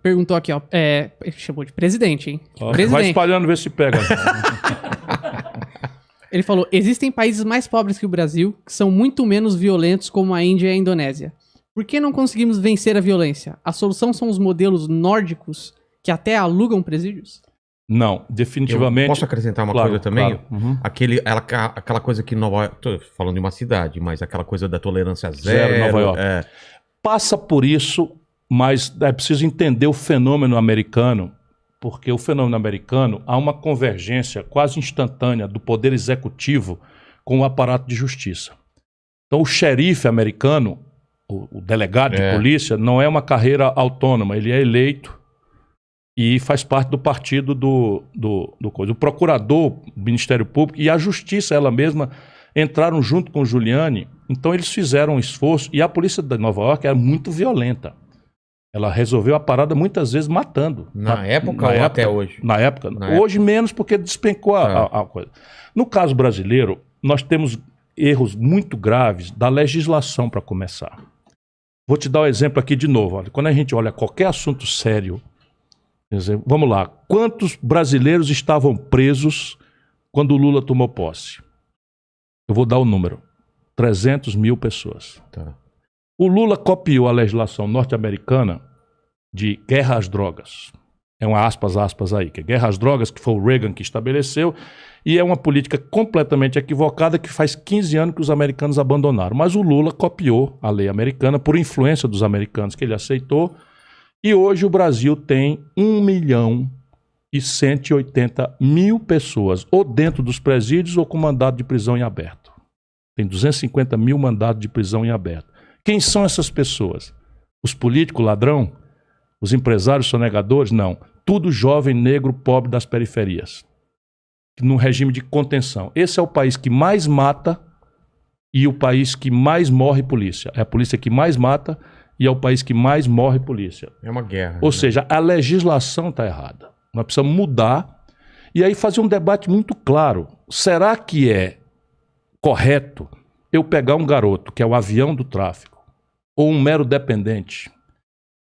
perguntou aqui, ó. Ele chamou de presidente, hein? Presidente. Vai espalhando, ver se pega. Ele falou, existem países mais pobres que o Brasil, que são muito menos violentos, como a Índia e a Indonésia. Por que não conseguimos vencer a violência? A solução são os modelos nórdicos, que até alugam presídios? Não, definitivamente... Posso acrescentar uma coisa também? Claro. Uhum. Aquela coisa que Nova York... Tô falando de uma cidade, mas aquela coisa da tolerância zero... Nova York. Passa por isso, mas é preciso entender o fenômeno americano, porque o fenômeno americano há uma convergência quase instantânea do poder executivo com o aparato de justiça. Então o xerife americano, o delegado de polícia, não é uma carreira autônoma, ele é eleito e faz parte do partido do procurador, do Ministério Público, e a justiça ela mesma entraram junto com o Giuliani. Então eles fizeram um esforço, e a polícia de Nova York era muito violenta. Ela resolveu a parada muitas vezes matando. Na época ou até hoje? Na época. Hoje menos, porque despencou a coisa. No caso brasileiro, nós temos erros muito graves da legislação para começar. Vou te dar um exemplo aqui de novo. Olha, quando a gente olha qualquer assunto sério, vamos lá, quantos brasileiros estavam presos quando o Lula tomou posse? Eu vou dar o número. 300 mil pessoas. Tá. O Lula copiou a legislação norte-americana de guerra às drogas. É uma aspas aí, que é guerra às drogas, que foi o Reagan que estabeleceu, e é uma política completamente equivocada que faz 15 anos que os americanos abandonaram. Mas o Lula copiou a lei americana por influência dos americanos, que ele aceitou, e hoje o Brasil tem 1.180.000 pessoas, ou dentro dos presídios ou com mandado de prisão em aberto. Tem 250 mil mandados de prisão em aberto. Quem são essas pessoas? Os políticos ladrão? Os empresários sonegadores? Não. Tudo jovem negro pobre das periferias. Num regime de contenção. Esse é o país que mais mata e o país que mais morre polícia. É a polícia que mais mata e é o país que mais morre polícia. É uma guerra. Ou seja, a legislação está errada. Nós precisamos mudar e aí fazer um debate muito claro. Será que é correto eu pegar um garoto que é o avião do tráfico ou um mero dependente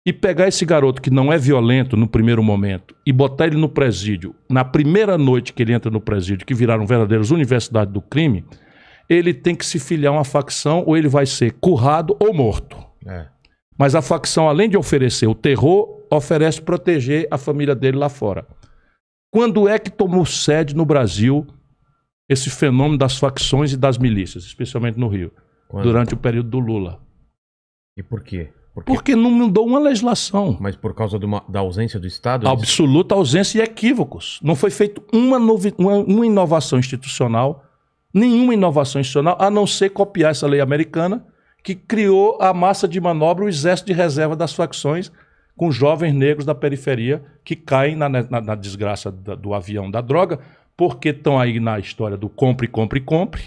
e pegar esse garoto que não é violento no primeiro momento e botar ele no presídio, na primeira noite que ele entra no presídio, que viraram verdadeiras universidades do crime, ele tem que se filiar a uma facção ou ele vai ser currado ou morto. Mas a facção, além de oferecer o terror, oferece proteger a família dele lá fora. Quando é que tomou sede no Brasil esse fenômeno das facções e das milícias, especialmente no Rio? Quando? Durante o período do Lula. E por quê? Porque não mudou uma legislação. Mas por causa da ausência do Estado? Absoluta ausência e equívocos. Não foi feita uma inovação institucional, nenhuma inovação institucional, a não ser copiar essa lei americana que criou a massa de manobra, o exército de reserva das facções, com jovens negros da periferia que caem na desgraça do avião da droga, porque estão aí na história do compre, compre, compre,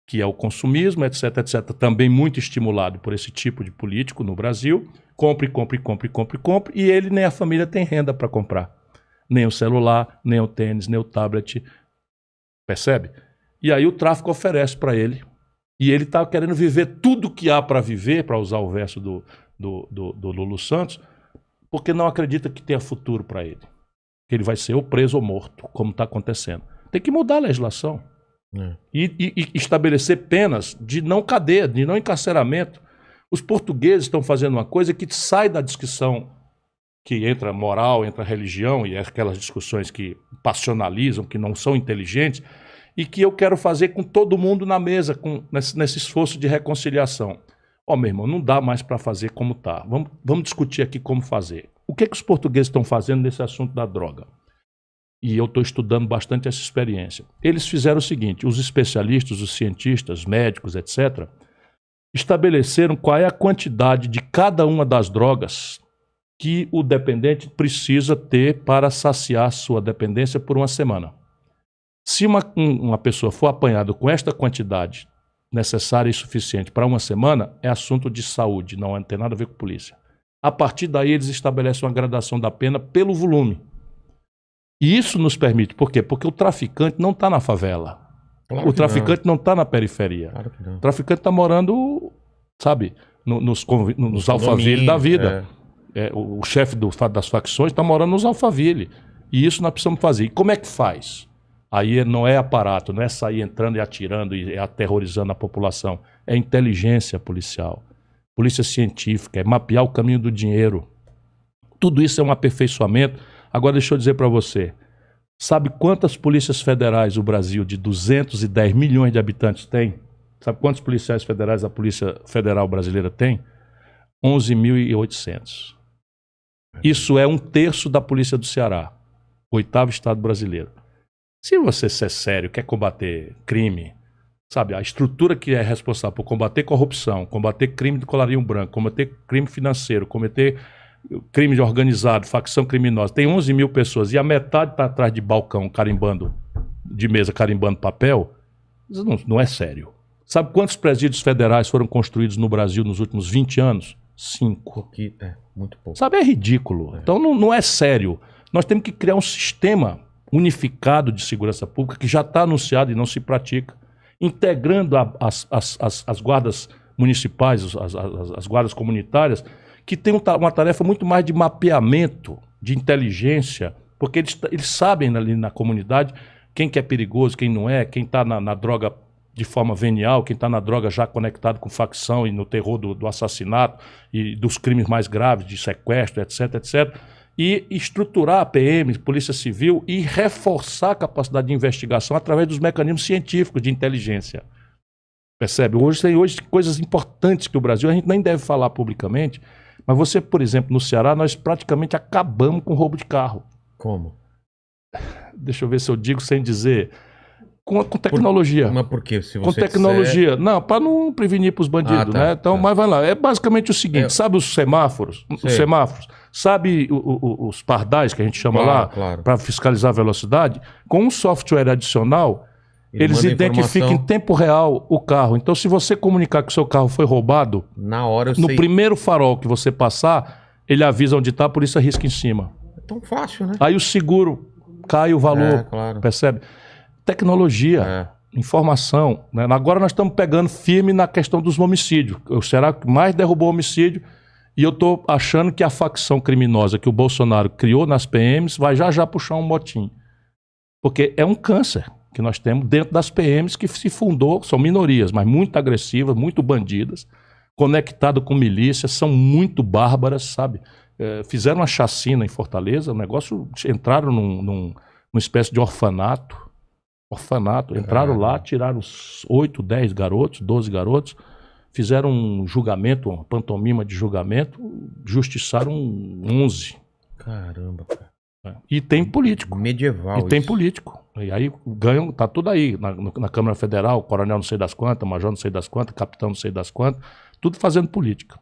que é o consumismo, etc, etc, também muito estimulado por esse tipo de político no Brasil. Compre, compre, compre, compre, compre, e ele nem a família tem renda para comprar. Nem o celular, nem o tênis, nem o tablet. Percebe? E aí o tráfico oferece para ele. E ele está querendo viver tudo que há para viver, para usar o verso do Lulu Santos, porque não acredita que tenha futuro para ele. Que ele vai ser ou preso ou morto, como está acontecendo. Tem que mudar a legislação. E estabelecer penas de não cadeia, de não encarceramento. Os portugueses estão fazendo uma coisa que sai da discussão que entra moral, entra religião, e aquelas discussões que passionalizam, que não são inteligentes, e que eu quero fazer com todo mundo na mesa, nesse esforço de reconciliação. Meu irmão, não dá mais para fazer como está. Vamos discutir aqui como fazer. O que os portugueses estão fazendo nesse assunto da droga? E eu estou estudando bastante essa experiência. Eles fizeram o seguinte, os especialistas, os cientistas, médicos, etc., estabeleceram qual é a quantidade de cada uma das drogas que o dependente precisa ter para saciar sua dependência por uma semana. Se uma pessoa for apanhada com esta quantidade necessária e suficiente para uma semana, é assunto de saúde, não tem nada a ver com polícia. A partir daí, eles estabelecem uma gradação da pena pelo volume. E isso nos permite, por quê? Porque o traficante não está na favela. Claro o traficante não está na periferia. Claro que não. O traficante está morando, sabe, nos Alphaville da vida. o chefe das facções está morando nos Alphaville. E isso nós precisamos fazer. E como é que faz? Aí não é aparato, não é sair entrando e atirando e aterrorizando a população. É inteligência policial, polícia científica, é mapear o caminho do dinheiro. Tudo isso é um aperfeiçoamento. Agora deixa eu dizer para você, sabe quantas polícias federais o Brasil, de 210 milhões de habitantes, tem? Sabe quantos policiais federais a Polícia Federal Brasileira tem? 11.800. Isso é 1/3 da Polícia do Ceará, 8º estado brasileiro. Se você ser sério, quer combater crime, sabe, a estrutura que é responsável por combater corrupção, combater crime de colarinho branco, combater crime financeiro, combater crime organizado, facção criminosa, tem 11 mil pessoas e a metade está atrás de balcão carimbando, de mesa carimbando papel, isso não é sério. Sabe quantos presídios federais foram construídos no Brasil nos últimos 20 anos? 5. Muito pouco. Sabe, é ridículo. Então não é sério. Nós temos que criar um sistema unificado de segurança pública que já está anunciado e não se pratica, integrando as guardas municipais, as guardas comunitárias, que tem uma tarefa muito mais de mapeamento, de inteligência, porque eles sabem ali na comunidade quem que é perigoso, quem não é, quem está na droga de forma venial, quem está na droga já conectado com facção e no terror do assassinato e dos crimes mais graves, de sequestro, etc, etc. E estruturar a PM, Polícia Civil, e reforçar a capacidade de investigação através dos mecanismos científicos de inteligência. Percebe? Hoje tem coisas importantes que o Brasil, a gente nem deve falar publicamente, mas você, por exemplo, no Ceará, nós praticamente acabamos com o roubo de carro. Como? Deixa eu ver se eu digo sem dizer. Com tecnologia. Mas por quê? Se você com tecnologia. disser... Não, para não prevenir para os bandidos, tá, né? Então, tá. Mas vai lá. É basicamente o seguinte, sabe os semáforos? Sei. Os semáforos. Sabe os pardais que a gente chama lá Claro. para fiscalizar a velocidade? Com um software adicional, eles manda identificam em tempo real o carro. Então, se você comunicar que o seu carro foi roubado, na hora eu no sei. primeiro farol que você passar, ele avisa onde está, a polícia risca em cima. É tão fácil, né? Aí o seguro cai o valor, Claro. percebe? Tecnologia, informação. Né? Agora nós estamos pegando firme na questão dos homicídios. O Ceará que mais derrubou homicídio e eu estou achando que a facção criminosa que o Bolsonaro criou nas PMs vai já puxar um motim. Porque é um câncer que nós temos dentro das PMs que se fundou, são minorias, mas muito agressivas, muito bandidas, conectadas com milícias, são muito bárbaras, sabe? Fizeram uma chacina em Fortaleza, um negócio, entraram numa espécie de orfanato, entraram lá, tiraram 8, 10 garotos, 12 garotos, fizeram um julgamento, uma pantomima de julgamento, justiçaram 11. Caramba, cara. E tem político. Medieval. E tem político. E aí ganham, tá tudo aí, na Câmara Federal, coronel não sei das quantas, major não sei das quantas, capitão não sei das quantas, tudo fazendo política.